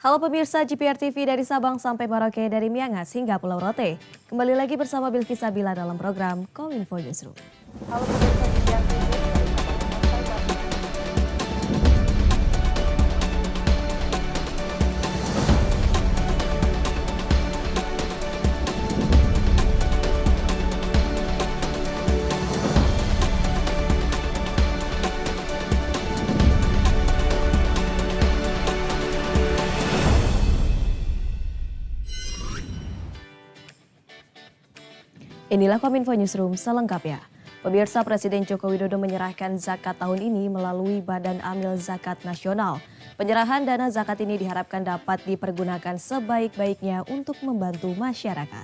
Halo pemirsa GPR TV dari Sabang sampai Merauke, dari Miangas hingga Pulau Rote. Kembali lagi bersama Bilkis Sabila dalam program Kominfo Newsroom. Halo pemirsa GPR TV dari Sabang sampai Inilah Kominfo Newsroom selengkapnya. Pemirsa, Presiden Joko Widodo menyerahkan zakat tahun ini melalui Badan Amil Zakat Nasional. Penyerahan dana zakat ini diharapkan dapat dipergunakan sebaik-baiknya untuk membantu masyarakat.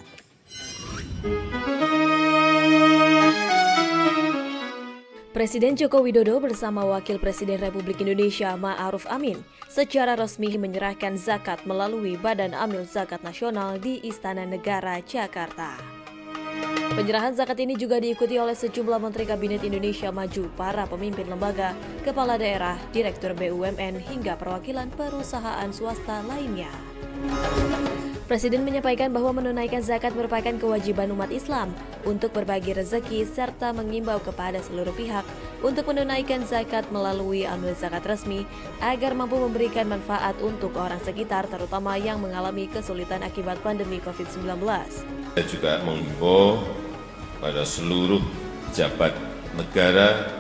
Presiden Joko Widodo bersama Wakil Presiden Republik Indonesia Ma'ruf Amin secara resmi menyerahkan zakat melalui Badan Amil Zakat Nasional di Istana Negara, Jakarta. Penyerahan zakat ini juga diikuti oleh sejumlah Menteri Kabinet Indonesia Maju, para pemimpin lembaga, kepala daerah, direktur BUMN, hingga perwakilan perusahaan swasta lainnya. Presiden menyampaikan bahwa menunaikan zakat merupakan kewajiban umat Islam untuk berbagi rezeki serta mengimbau kepada seluruh pihak untuk menunaikan zakat melalui amil zakat resmi agar mampu memberikan manfaat untuk orang sekitar, terutama yang mengalami kesulitan akibat pandemi COVID-19. Saya juga menghimbau pada seluruh pejabat negara,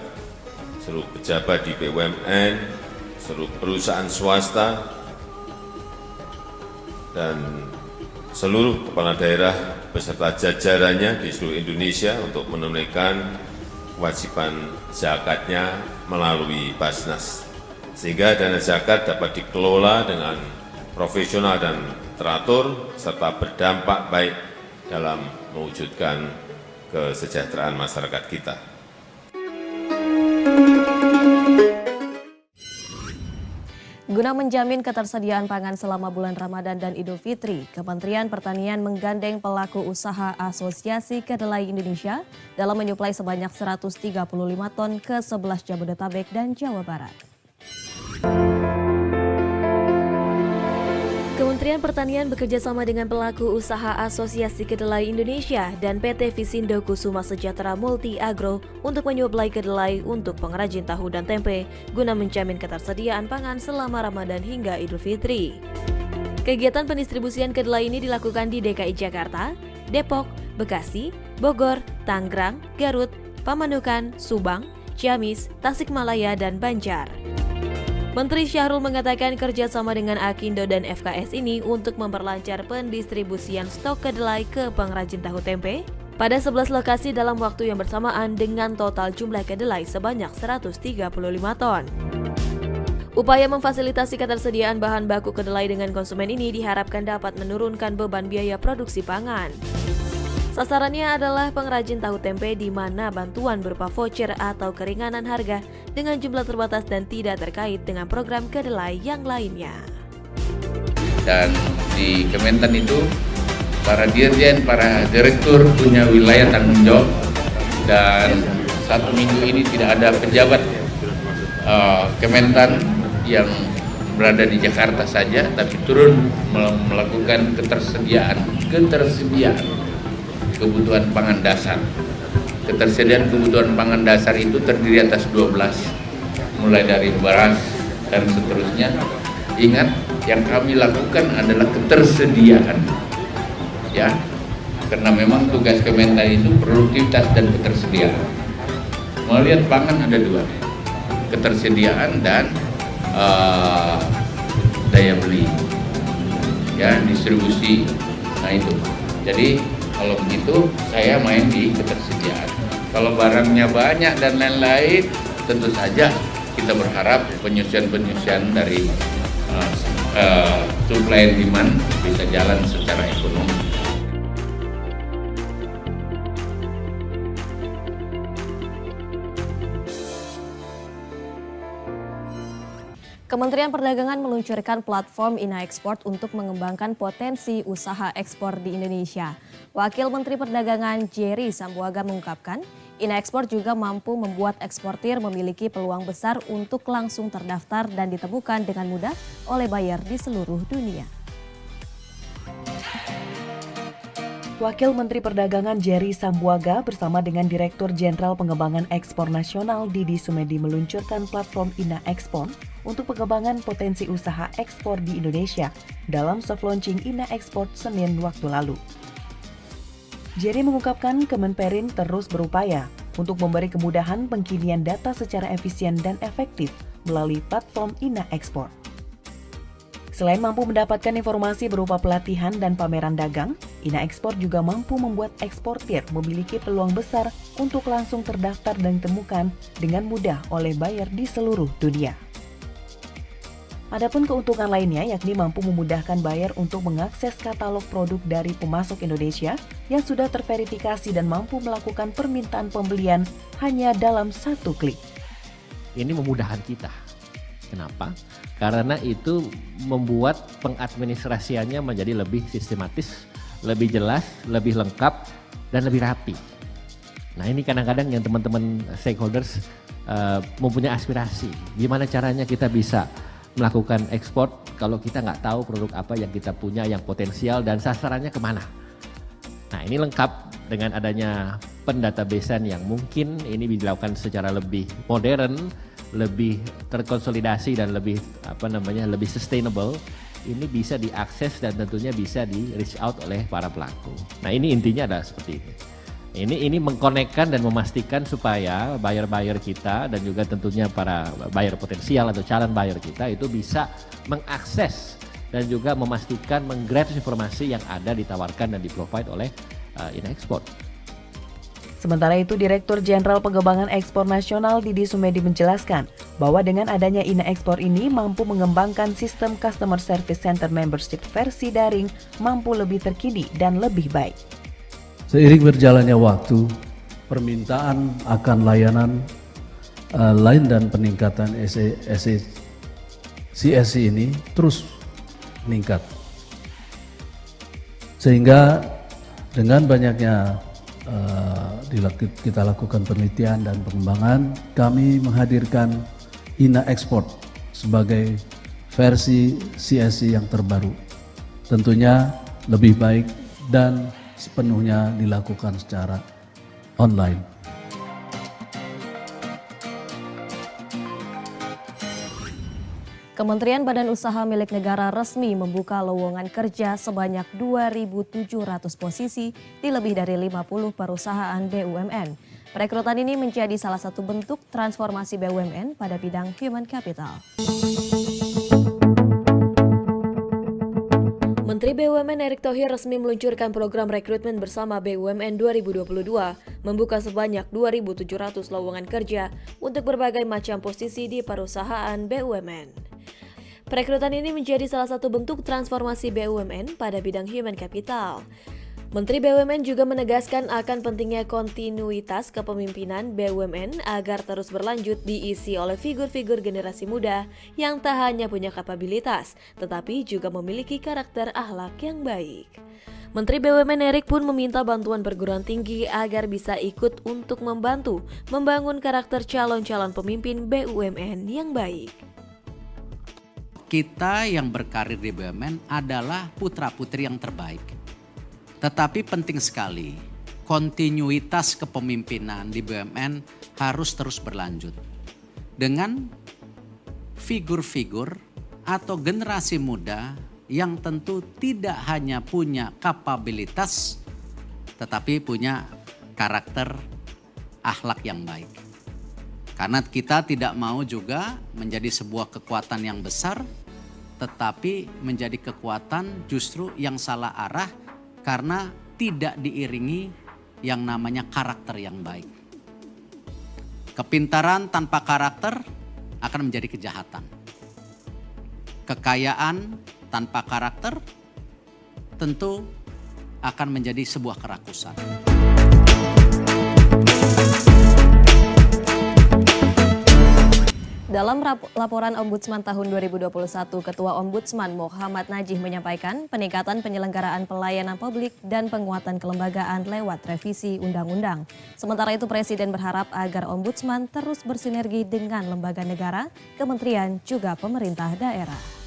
seluruh pejabat di BUMN, seluruh perusahaan swasta, dan seluruh kepala daerah beserta jajarannya di seluruh Indonesia untuk menunaikan kewajiban zakatnya melalui Basnas. Sehingga dana zakat dapat dikelola dengan profesional dan teratur serta berdampak baik dalam mewujudkan kesejahteraan masyarakat kita. Guna menjamin ketersediaan pangan selama bulan Ramadan dan Idul Fitri, Kementerian Pertanian menggandeng pelaku usaha Asosiasi Kedelai Indonesia dalam menyuplai sebanyak 135 ton ke 11 Jabodetabek dan Jawa Barat. Kementerian Pertanian bekerjasama dengan pelaku usaha Asosiasi Kedelai Indonesia dan PT Visindo Kusuma Sejahtera Multi Agro untuk menyuplai kedelai untuk pengrajin tahu dan tempe guna menjamin ketersediaan pangan selama Ramadan hingga Idul Fitri. Kegiatan pendistribusian kedelai ini dilakukan di DKI Jakarta, Depok, Bekasi, Bogor, Tangerang, Garut, Pamanukan, Subang, Ciamis, Tasikmalaya, dan Banjar. Menteri Syahrul mengatakan kerjasama dengan Akindo dan FKS ini untuk memperlancar pendistribusian stok kedelai ke pengrajin tahu tempe pada 11 lokasi dalam waktu yang bersamaan dengan total jumlah kedelai sebanyak 135 ton. Upaya memfasilitasi ketersediaan bahan baku kedelai dengan konsumen ini diharapkan dapat menurunkan beban biaya produksi pangan. Sasarannya adalah pengrajin tahu tempe di mana bantuan berupa voucher atau keringanan harga dengan jumlah terbatas dan tidak terkait dengan program kedelai yang lainnya. Dan di Kementan itu para dirjen, para direktur punya wilayah tanggung jawab, dan 1 minggu ini tidak ada pejabat Kementan yang berada di Jakarta saja, tapi turun melakukan ketersediaan kebutuhan pangan dasar. Ketersediaan kebutuhan pangan dasar itu terdiri atas 12, mulai dari beras dan seterusnya. Ingat, yang kami lakukan adalah ketersediaan, ya, karena memang tugas Kementan itu produktivitas dan ketersediaan. Melihat pangan ada 2, ketersediaan dan daya beli, ya, distribusi. Nah itu, jadi kalau begitu saya main di ketersediaan. Kalau barangnya banyak dan lain-lain, tentu saja kita berharap penyusuan dari supply and demand bisa jalan secara ekonomi. Kementerian Perdagangan meluncurkan platform Ina Export untuk mengembangkan potensi usaha ekspor di Indonesia. Wakil Menteri Perdagangan Jerry Sambuaga mengungkapkan, INA Export juga mampu membuat eksportir memiliki peluang besar untuk langsung terdaftar dan ditemukan dengan mudah oleh buyer di seluruh dunia. Wakil Menteri Perdagangan Jerry Sambuaga bersama dengan Direktur Jenderal Pengembangan Ekspor Nasional Didi Sumedi meluncurkan platform INA Export untuk pengembangan potensi usaha ekspor di Indonesia dalam soft launching INA Export Senin waktu lalu. Jerry mengungkapkan Kemenperin terus berupaya untuk memberi kemudahan pengkinian data secara efisien dan efektif melalui platform INA Export. Selain mampu mendapatkan informasi berupa pelatihan dan pameran dagang, INA Export juga mampu membuat eksportir memiliki peluang besar untuk langsung terdaftar dan ditemukan dengan mudah oleh buyer di seluruh dunia. Adapun keuntungan lainnya yakni mampu memudahkan buyer untuk mengakses katalog produk dari pemasok Indonesia yang sudah terverifikasi dan mampu melakukan permintaan pembelian hanya dalam satu klik. Ini memudahkan kita. Kenapa? Karena itu membuat pengadministrasiannya menjadi lebih sistematis, lebih jelas, lebih lengkap, dan lebih rapi. Nah ini kadang-kadang yang teman-teman stakeholders mempunyai aspirasi. Gimana caranya kita bisa melakukan ekspor kalau kita nggak tahu produk apa yang kita punya yang potensial dan sasarannya kemana. Nah ini lengkap dengan adanya pendatabasean yang mungkin ini dilakukan secara lebih modern, lebih terkonsolidasi dan lebih lebih sustainable. Ini bisa diakses dan tentunya bisa di reach out oleh para pelaku. Nah ini intinya adalah seperti ini. Ini mengkonekkan dan memastikan supaya buyer-buyer kita dan juga tentunya para buyer potensial atau calon buyer kita itu bisa mengakses dan juga memastikan menggrab informasi yang ada ditawarkan dan di-provide oleh INA Export. Sementara itu, Direktur Jenderal Pengembangan Ekspor Nasional Didi Sumedi menjelaskan bahwa dengan adanya INA Export ini mampu mengembangkan sistem Customer Service Center Membership versi daring mampu lebih terkini dan lebih baik. Seiring berjalannya waktu, permintaan akan layanan lain dan peningkatan CSC ini terus meningkat. Sehingga dengan banyaknya kita lakukan penelitian dan pengembangan, kami menghadirkan INA Export sebagai versi CSC yang terbaru. Tentunya lebih baik dan sepenuhnya dilakukan secara online. Kementerian Badan Usaha Milik Negara resmi membuka lowongan kerja sebanyak 2.700 posisi di lebih dari 50 perusahaan BUMN. Perekrutan ini menjadi salah satu bentuk transformasi BUMN pada bidang human capital. Menteri BUMN Erick Thohir resmi meluncurkan program rekrutmen bersama BUMN 2022, membuka sebanyak 2.700 lowongan kerja untuk berbagai macam posisi di perusahaan BUMN. Perekrutan ini menjadi salah satu bentuk transformasi BUMN pada bidang human capital. Menteri BUMN juga menegaskan akan pentingnya kontinuitas kepemimpinan BUMN agar terus berlanjut diisi oleh figur-figur generasi muda yang tak hanya punya kapabilitas, tetapi juga memiliki karakter akhlak yang baik. Menteri BUMN Erick pun meminta bantuan perguruan tinggi agar bisa ikut untuk membantu membangun karakter calon-calon pemimpin BUMN yang baik. Kita yang berkarir di BUMN adalah putra-putri yang terbaik. Tetapi penting sekali, kontinuitas kepemimpinan di BUMN harus terus berlanjut. Dengan figur-figur atau generasi muda yang tentu tidak hanya punya kapabilitas, tetapi punya karakter akhlak yang baik. Karena kita tidak mau juga menjadi sebuah kekuatan yang besar, tetapi menjadi kekuatan justru yang salah arah karena tidak diiringi yang namanya karakter yang baik. Kepintaran tanpa karakter akan menjadi kejahatan. Kekayaan tanpa karakter tentu akan menjadi sebuah kerakusan. Dalam laporan Ombudsman tahun 2021, Ketua Ombudsman Muhammad Najih menyampaikan peningkatan penyelenggaraan pelayanan publik dan penguatan kelembagaan lewat revisi undang-undang. Sementara itu Presiden berharap agar Ombudsman terus bersinergi dengan lembaga negara, kementerian, juga pemerintah daerah.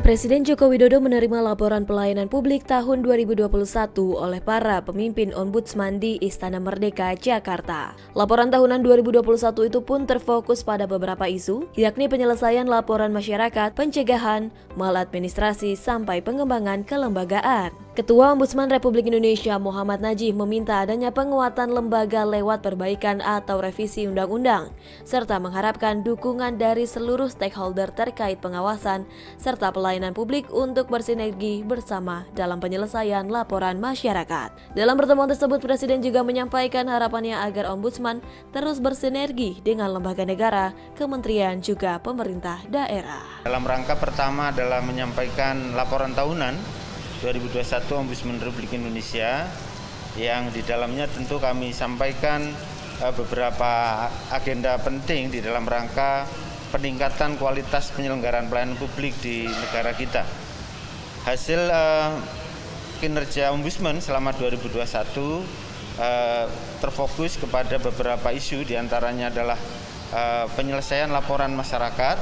Presiden Joko Widodo menerima laporan pelayanan publik tahun 2021 oleh para pemimpin Ombudsman di Istana Merdeka, Jakarta. Laporan tahunan 2021 itu pun terfokus pada beberapa isu, yakni penyelesaian laporan masyarakat, pencegahan, maladministrasi, sampai pengembangan kelembagaan. Ketua Ombudsman Republik Indonesia Muhammad Najih meminta adanya penguatan lembaga lewat perbaikan atau revisi undang-undang, serta mengharapkan dukungan dari seluruh stakeholder terkait pengawasan serta pelayanan publik untuk bersinergi bersama dalam penyelesaian laporan masyarakat. Dalam pertemuan tersebut, Presiden juga menyampaikan harapannya agar Ombudsman terus bersinergi dengan lembaga negara, kementerian, juga pemerintah daerah. Dalam rangka pertama adalah menyampaikan laporan tahunan 2021 Ombudsman Republik Indonesia, yang di dalamnya tentu kami sampaikan beberapa agenda penting di dalam rangka peningkatan kualitas penyelenggaraan pelayanan publik di negara kita. Hasil kinerja Ombudsman selama 2021 terfokus kepada beberapa isu, diantaranya adalah penyelesaian laporan masyarakat,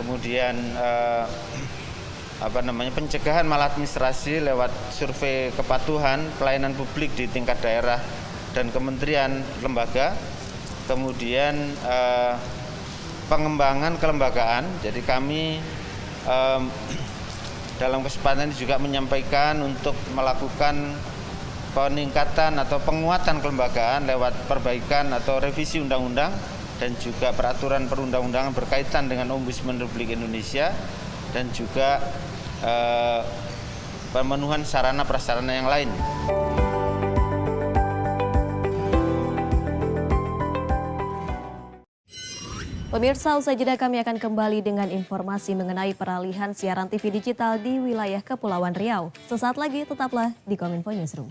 kemudian pencegahan maladministrasi lewat survei kepatuhan pelayanan publik di tingkat daerah dan kementerian lembaga, kemudian pengembangan kelembagaan. Jadi kami dalam kesempatan ini juga menyampaikan untuk melakukan peningkatan atau penguatan kelembagaan lewat perbaikan atau revisi undang-undang dan juga peraturan perundang-undangan berkaitan dengan Ombudsman Republik Indonesia, dan juga pemenuhan sarana prasarana yang lain. Pemirsa, usai jeda kami akan kembali dengan informasi mengenai peralihan siaran TV digital di wilayah Kepulauan Riau. Sesaat lagi tetaplah di Kominfo Newsroom.